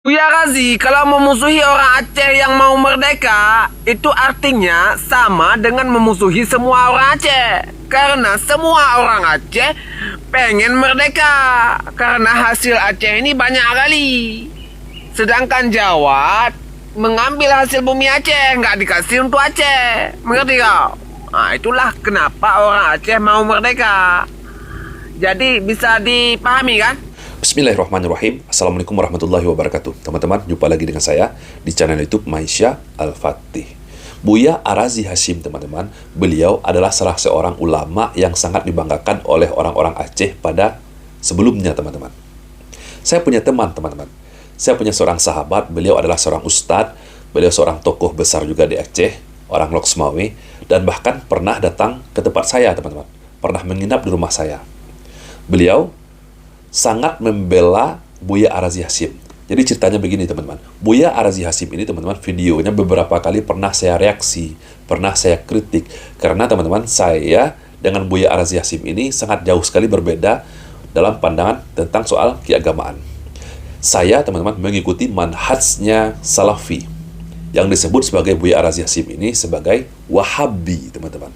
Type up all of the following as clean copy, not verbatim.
Ya Razi, kalau memusuhi orang Aceh yang mau merdeka, itu artinya sama dengan memusuhi semua orang Aceh. Karena semua orang Aceh pengen merdeka. Karena hasil Aceh ini banyak kali. Sedangkan Jawa mengambil hasil bumi Aceh, nggak dikasih untuk Aceh. Mengerti kau? Nah, itulah kenapa orang Aceh mau merdeka. Jadi bisa dipahami kan? Bismillahirrahmanirrahim. Assalamualaikum warahmatullahi wabarakatuh. Teman-teman, jumpa lagi dengan saya di channel YouTube Maisha Al-Fatih. Buya Arazi Hasyim, teman-teman. Beliau adalah salah seorang ulama yang sangat dibanggakan oleh orang-orang Aceh pada sebelumnya, teman-teman. Saya punya teman, teman-teman. Saya punya seorang sahabat, beliau adalah seorang ustadz, beliau seorang tokoh besar juga di Aceh, orang Loksmawe, dan bahkan pernah datang ke tempat saya, teman-teman. Pernah menginap di rumah saya. Beliau sangat membela Buya Arazi Hasyim. Jadi ceritanya begini, teman-teman. Buya Arazi Hasyim ini, teman-teman, videonya beberapa kali pernah saya reaksi, pernah saya kritik. Karena, teman-teman, saya dengan Buya Arazi Hasyim ini sangat jauh sekali berbeda dalam pandangan tentang soal keagamaan. Saya, teman-teman, mengikuti manhajnya Salafi, yang disebut sebagai Buya Arazi Hasyim ini sebagai Wahabi, teman-teman.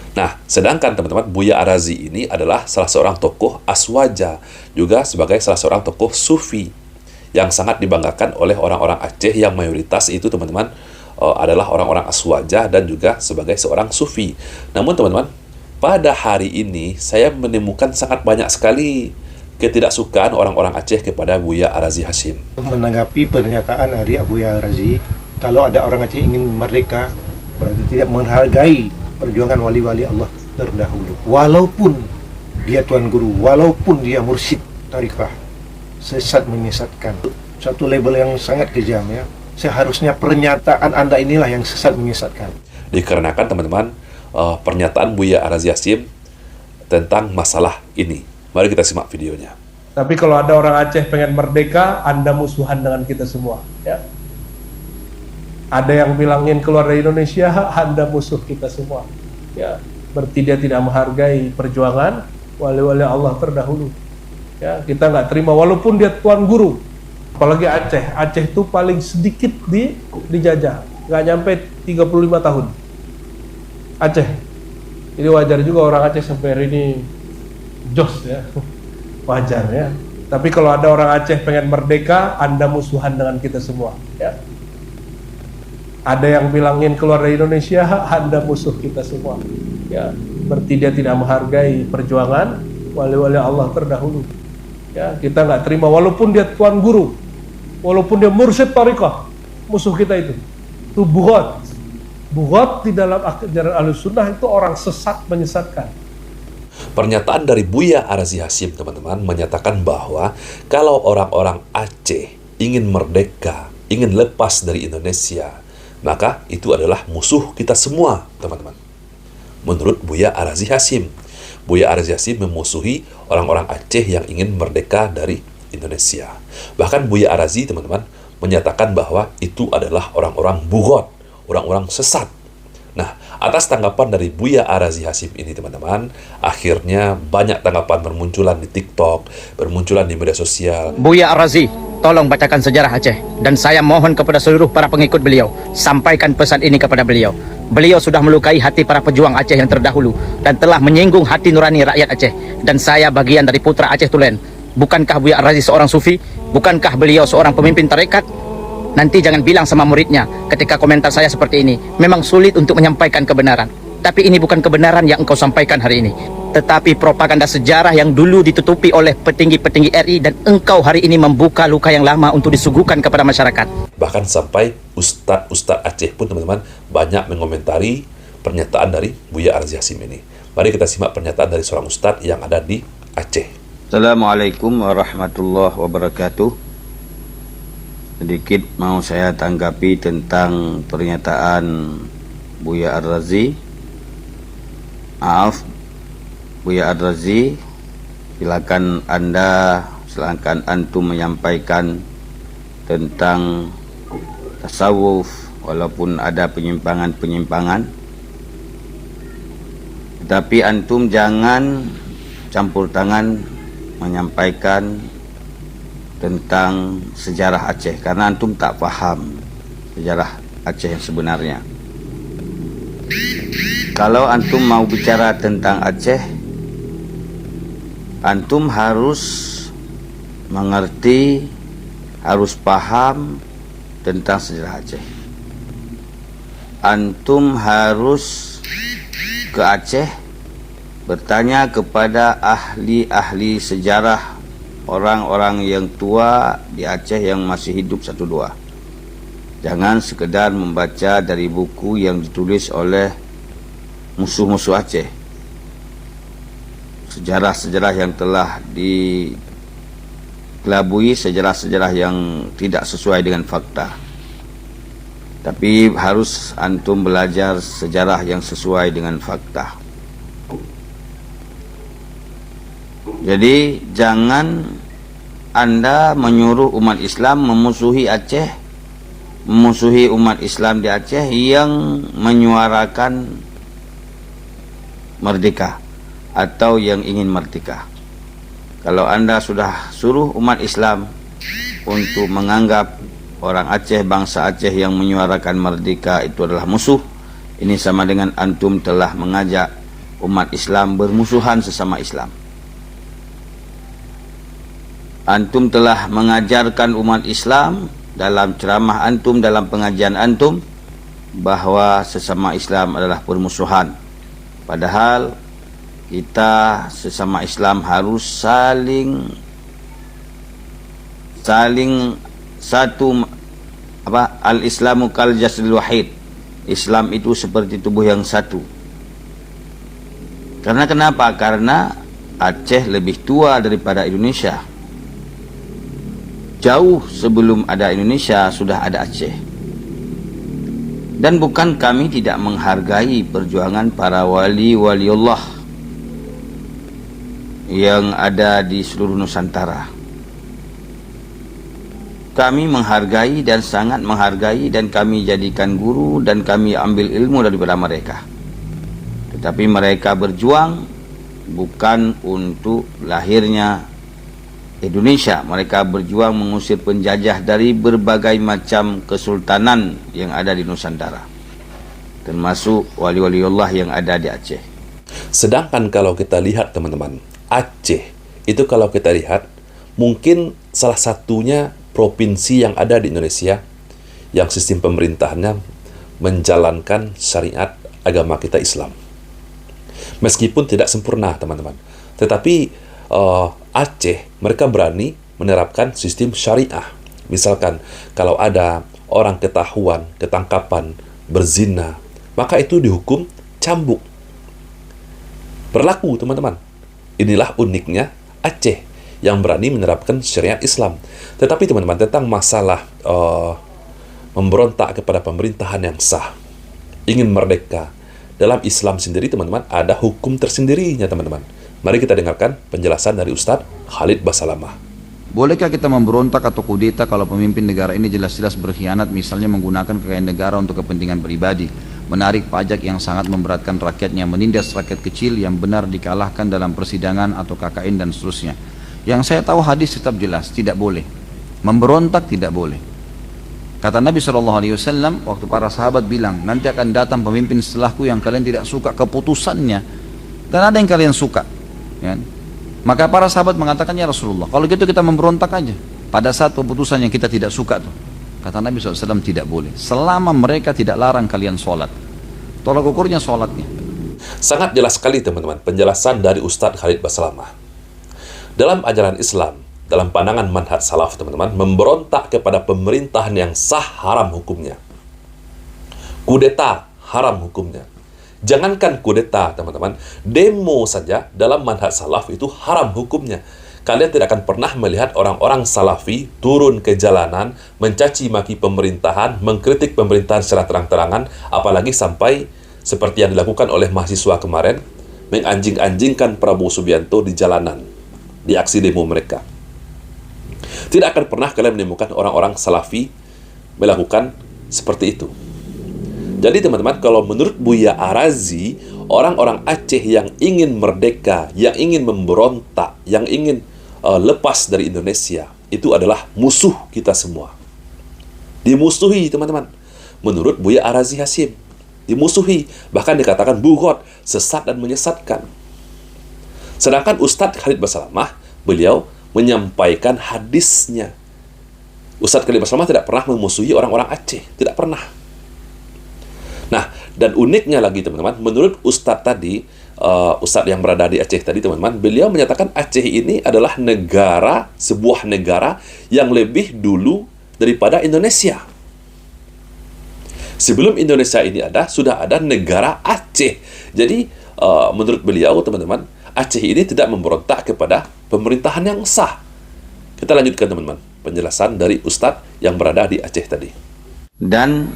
Nah, sedangkan teman-teman, Buya Arazi ini adalah salah seorang tokoh Aswaja, juga sebagai salah seorang tokoh Sufi, yang sangat dibanggakan oleh orang-orang Aceh yang mayoritas itu, teman-teman, adalah orang-orang Aswaja dan juga sebagai seorang Sufi. Namun, teman-teman, pada hari ini saya menemukan sangat banyak sekali ketidaksukaan orang-orang Aceh kepada Buya Arazi Hasyim. Menanggapi pernyataan dari Buya Arazi, kalau ada orang Aceh ingin merdeka, berarti tidak menghargai perjuangan wali-wali Allah terdahulu. Walaupun dia tuan guru, walaupun dia mursyid tarikah, sesat menyesatkan. Satu label yang sangat kejam, ya. Seharusnya pernyataan Anda inilah yang sesat menyesatkan. Dikarenakan, teman-teman, pernyataan Buya Arazi Hasyim tentang masalah ini. Mari kita simak videonya. Tapi kalau ada orang Aceh pengen merdeka, Anda musuhan dengan kita semua, ya. Ada yang bilang ingin keluar dari Indonesia, Anda musuh kita semua, ya. Berarti dia tidak menghargai perjuangan wali-wali Allah terdahulu, ya. Kita nggak terima walaupun dia tuan guru. Apalagi Aceh itu paling sedikit dijajah, nggak nyampe 35 tahun Aceh. Jadi wajar juga orang Aceh sampai hari ini jos, ya. Wajar, ya. Tapi kalau ada orang Aceh pengen merdeka, Anda musuhan dengan kita semua, ya. Ada yang bilang ingin keluar dari Indonesia, Anda musuh kita semua, ya. Berarti dia tidak menghargai perjuangan wali-wali Allah terdahulu, ya. Kita nggak terima walaupun dia tuan guru, walaupun dia mursyid tarikah, musuh kita itu buhat di dalam ajaran Ahlussunnah itu orang sesat, menyesatkan. Pernyataan dari Buya Arazi Hasyim, teman-teman, menyatakan bahwa kalau orang-orang Aceh ingin merdeka, ingin lepas dari Indonesia, maka itu adalah musuh kita semua, teman-teman. Menurut Buya Arazi Hasyim, Buya Arazi Hasyim memusuhi orang-orang Aceh yang ingin merdeka dari Indonesia. Bahkan Buya Arazi, teman-teman, menyatakan bahwa itu adalah orang-orang bugot, orang-orang sesat. Nah, atas tanggapan dari Buya Arazi Hasyim ini, teman-teman, akhirnya banyak tanggapan bermunculan di TikTok, bermunculan di media sosial. Buya Arazi, tolong bacakan sejarah Aceh. Dan saya mohon kepada seluruh para pengikut beliau, sampaikan pesan ini kepada beliau. Beliau sudah melukai hati para pejuang Aceh yang terdahulu dan telah menyinggung hati nurani rakyat Aceh. Dan saya bagian dari putra Aceh Tulen. Bukankah Buya Arazi seorang sufi? Bukankah beliau seorang pemimpin tarekat? Nanti jangan bilang sama muridnya ketika komentar saya seperti ini, memang sulit untuk menyampaikan kebenaran. Tapi ini bukan kebenaran yang engkau sampaikan hari ini, tetapi propaganda sejarah yang dulu ditutupi oleh petinggi-petinggi RI, dan engkau hari ini membuka luka yang lama untuk disuguhkan kepada masyarakat. Bahkan sampai ustadz Aceh pun, teman-teman, banyak mengomentari pernyataan dari Buya Arazi Hasyim ini. Mari kita simak pernyataan dari seorang ustadz yang ada di Aceh. Assalamualaikum warahmatullahi wabarakatuh. Sedikit mau saya tanggapi tentang pernyataan Buya Arazi. Maaf, Buya Arazi, silakan antum menyampaikan tentang tasawuf, walaupun ada penyimpangan-penyimpangan, tetapi antum jangan campur tangan menyampaikan tentang sejarah Aceh karena antum tak faham sejarah Aceh yang sebenarnya. Kalau antum mau bicara tentang Aceh, antum harus mengerti, harus paham tentang sejarah Aceh. Antum harus ke Aceh, bertanya kepada ahli-ahli sejarah, orang-orang yang tua di Aceh yang masih hidup satu dua. Jangan sekedar membaca dari buku yang ditulis oleh musuh-musuh Aceh. Sejarah-sejarah yang telah dikelabui, sejarah-sejarah yang tidak sesuai dengan fakta. Tapi harus antum belajar sejarah yang sesuai dengan fakta. Jadi jangan Anda menyuruh umat Islam memusuhi Aceh, memusuhi umat Islam di Aceh yang menyuarakan merdeka atau yang ingin merdeka. Kalau Anda sudah suruh umat Islam untuk menganggap orang Aceh, bangsa Aceh yang menyuarakan merdeka itu adalah musuh, ini sama dengan antum telah mengajak umat Islam bermusuhan sesama Islam. Antum telah mengajarkan umat Islam dalam ceramah antum, dalam pengajian antum, bahwa sesama Islam adalah permusuhan. Padahal kita sesama Islam harus saling satu, al-Islamu kal jasadil wahid. Islam itu seperti tubuh yang satu. Karena kenapa? Karena Aceh lebih tua daripada Indonesia. Jauh sebelum ada Indonesia sudah ada Aceh. Dan bukan kami tidak menghargai perjuangan para wali-wali Allah yang ada di seluruh Nusantara. Kami menghargai dan sangat menghargai, dan kami jadikan guru dan kami ambil ilmu daripada mereka. Tetapi mereka berjuang bukan untuk lahirnya Indonesia. Mereka berjuang mengusir penjajah dari berbagai macam kesultanan yang ada di Nusantara, termasuk wali-wali Allah yang ada di Aceh. Sedangkan kalau kita lihat teman-teman, Aceh itu kalau kita lihat mungkin salah satunya provinsi yang ada di Indonesia yang sistem pemerintahannya menjalankan syariat agama kita Islam. Meskipun tidak sempurna teman-teman, tetapi Aceh mereka berani menerapkan sistem syariah. Misalkan kalau ada orang ketahuan, ketangkapan berzina, maka itu dihukum cambuk. Berlaku teman-teman. Inilah uniknya Aceh yang berani menerapkan syariat Islam. Tetapi teman-teman, tentang masalah memberontak kepada pemerintahan yang sah, ingin merdeka, dalam Islam sendiri teman-teman ada hukum tersendirinya teman-teman. Mari kita dengarkan penjelasan dari Ustadz Khalid Basalamah. Bolehkah kita memberontak atau kudeta kalau pemimpin negara ini jelas-jelas berkhianat, misalnya menggunakan kekayaan negara untuk kepentingan pribadi, menarik pajak yang sangat memberatkan rakyatnya, menindas rakyat kecil yang benar dikalahkan dalam persidangan atau KKN dan seterusnya. Yang saya tahu hadis tetap jelas, tidak boleh. Memberontak tidak boleh. Kata Nabi SAW, waktu para sahabat bilang, nanti akan datang pemimpin setelahku yang kalian tidak suka keputusannya, dan ada yang kalian suka. Ya. Maka para sahabat mengatakan, ya Rasulullah, kalau gitu kita memberontak aja pada saat keputusan yang kita tidak suka tuh. Kata Nabi SAW, tidak boleh selama mereka tidak larang kalian sholat. Tolak ukurnya sholatnya. Sangat jelas sekali teman-teman penjelasan dari Ustadz Khalid Basalamah. Dalam ajaran Islam, dalam pandangan manhaj salaf teman-teman, memberontak kepada pemerintahan yang sah haram hukumnya. Kudeta haram hukumnya. Jangankan kudeta teman-teman, demo saja dalam manhaj salaf itu haram hukumnya. Kalian tidak akan pernah melihat orang-orang salafi turun ke jalanan mencaci maki pemerintahan, mengkritik pemerintahan secara terang-terangan, apalagi sampai seperti yang dilakukan oleh mahasiswa kemarin, menganjing-anjingkan Prabowo Subianto di jalanan, di aksi demo mereka. Tidak akan pernah kalian menemukan orang-orang salafi melakukan seperti itu. Jadi teman-teman, kalau menurut Buya Arazi, orang-orang Aceh yang ingin merdeka, yang ingin memberontak, yang ingin lepas dari Indonesia, itu adalah musuh kita semua. Dimusuhi, teman-teman. Menurut Buya Arazi Hasyim, dimusuhi, bahkan dikatakan bughod, sesat dan menyesatkan. Sedangkan Ustadz Khalid Basalamah, beliau menyampaikan hadisnya. Ustadz Khalid Basalamah tidak pernah memusuhi orang-orang Aceh, tidak pernah. Nah, dan uniknya lagi teman-teman, menurut Ustadz tadi, Ustadz yang berada di Aceh tadi teman-teman, beliau menyatakan Aceh ini adalah negara, sebuah negara yang lebih dulu daripada Indonesia. Sebelum Indonesia ini ada, sudah ada negara Aceh. Jadi, menurut beliau teman-teman, Aceh ini tidak memberontak kepada pemerintahan yang sah. Kita lanjutkan teman-teman, penjelasan dari Ustadz yang berada di Aceh tadi. Dan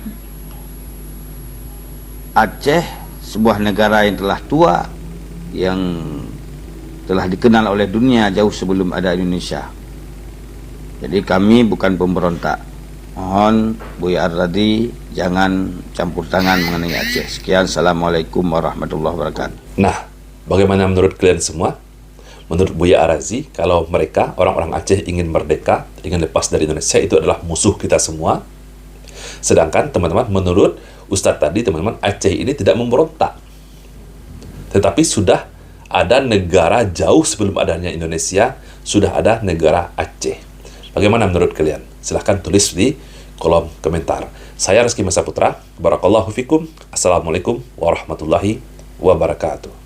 Aceh, sebuah negara yang telah tua, yang telah dikenal oleh dunia jauh sebelum ada Indonesia. Jadi kami bukan pemberontak. Mohon Buya Ar-Razi jangan campur tangan mengenai Aceh. Sekian, Assalamualaikum warahmatullahi wabarakatuh. Nah, bagaimana menurut kalian semua? Menurut Buya Arazi, kalau mereka, orang-orang Aceh ingin merdeka, ingin lepas dari Indonesia, itu adalah musuh kita semua. Sedangkan teman-teman, menurut Ustadz tadi, teman-teman, Aceh ini tidak memberontak. Tetapi sudah ada negara jauh sebelum adanya Indonesia, sudah ada negara Aceh. Bagaimana menurut kalian? Silahkan tulis di kolom komentar. Saya Rizky Masa Putra, Barakallahu fikum. Assalamualaikum warahmatullahi wabarakatuh.